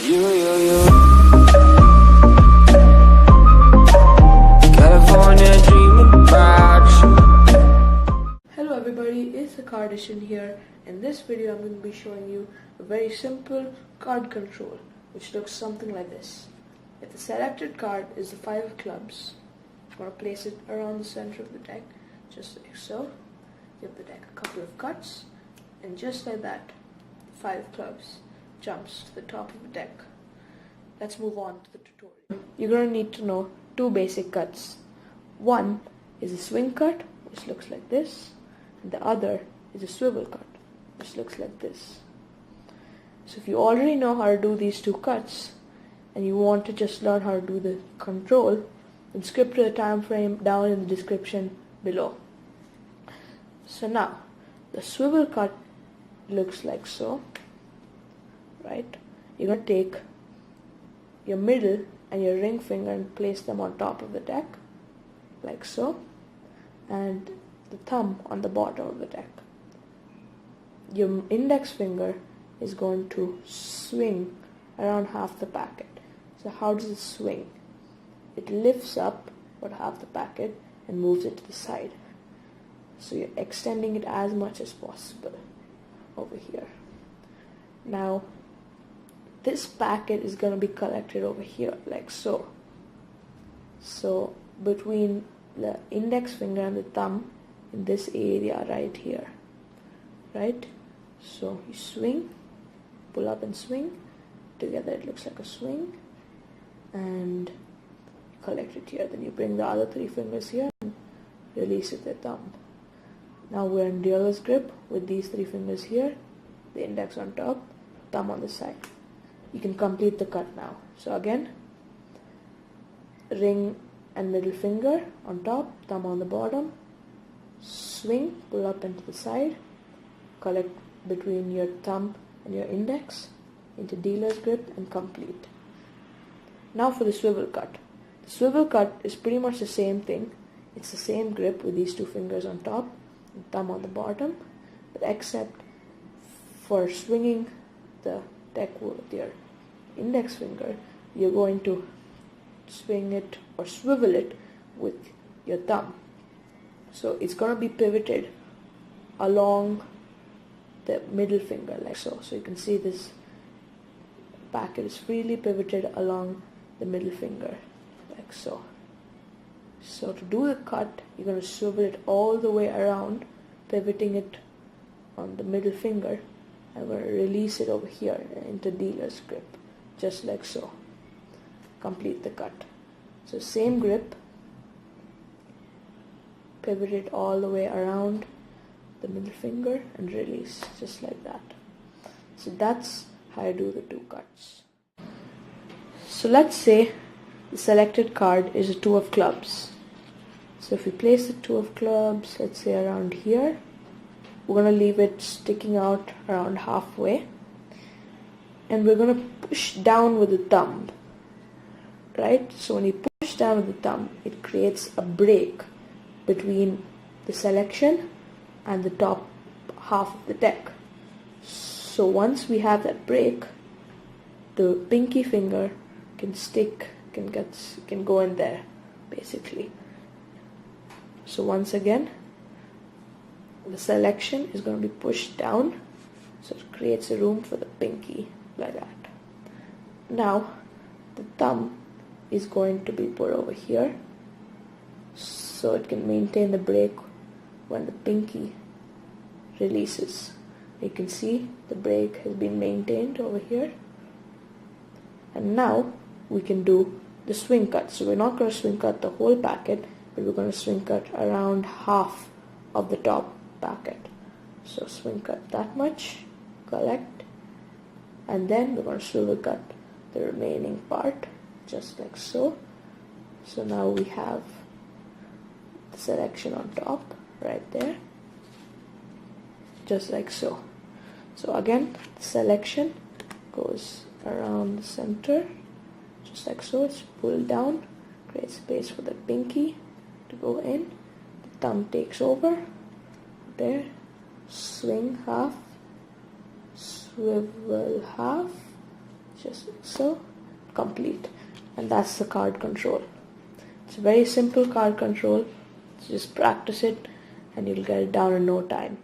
California dreaming about you. Hello everybody, it's the Cardician here. In this video I'm going to be showing you a very simple card control which looks something like this. If the selected card is the 5 of clubs, I'm going to place it around the center of the deck, just like so. Give the deck a couple of cuts, and just like that, the 5 of clubs jumps to the top of the deck. Let's move on to the tutorial. You're going to need to know 2 basic cuts. One is a swing cut, which looks like this, and the other is a swivel cut, which looks like this. So if you already know how to do these 2 cuts, and you want to just learn how to do the control, then skip to the time frame down in the description below. So now, the swivel cut looks like so, right? You're going to take your middle and your ring finger and place them on top of the deck, like so, and the thumb on the bottom of the deck. Your index finger is going to swing around half the packet. So how does it swing? It lifts up about half the packet and moves it to the side. So you're extending it as much as possible over here. Now, this packet is going to be collected over here, like so. So between the index finger and the thumb in this area right here, right? So you swing, pull up and swing. Together it looks like a swing, and you collect it here. Then you bring the other 3 fingers here and release it with the thumb. Now we're in dealer's grip with these 3 fingers here, the index on top, thumb on the side. You can complete the cut now. So again, ring and middle finger on top, thumb on the bottom, swing, pull up into the side, collect between your thumb and your index into dealer's grip, and complete. Now for the swivel cut. The swivel cut is pretty much the same thing. It's the same grip with these 2 fingers on top and thumb on the bottom, but except for swinging the deck with your index finger, you're going to swing it or swivel it with your thumb. So it's going to be pivoted along the middle finger, like so. So you can see this packet is freely pivoted along the middle finger, like so. So to do the cut, you're going to swivel it all the way around, pivoting it on the middle finger, and we're going to release it over here into dealer's grip, just like so. Complete the cut. So same grip, pivot it all the way around the middle finger and release, just like that. So that's how I do the 2 cuts. So let's say the selected card is a 2 of clubs. So if we place the 2 of clubs, let's say around here, we're going to leave it sticking out around halfway, and we're going to push down with the thumb, right? So when you push down with the thumb, it creates a break between the selection and the top half of the deck. So once we have that break, the pinky finger can go in there, basically. So once again, the selection is going to be pushed down, so it creates a room for the pinky, like that. Now the thumb is going to be put over here, so it can maintain the break when the pinky releases. You can see the break has been maintained over here. And now we can do the swing cut. So we're not going to swing cut the whole packet, but we're going to swing cut around half of the top packet. So swing cut that much, collect, and then we're going to swivel cut the remaining part, just like so. So now we have the selection on top, right there, just like so. So again, the selection goes around the center, just like so. It's pulled down, create space for the pinky to go in. The thumb takes over there, swing half, swivel half, just so, complete. And that's the card control. It's a very simple card control. Just practice it and you'll get it down in no time.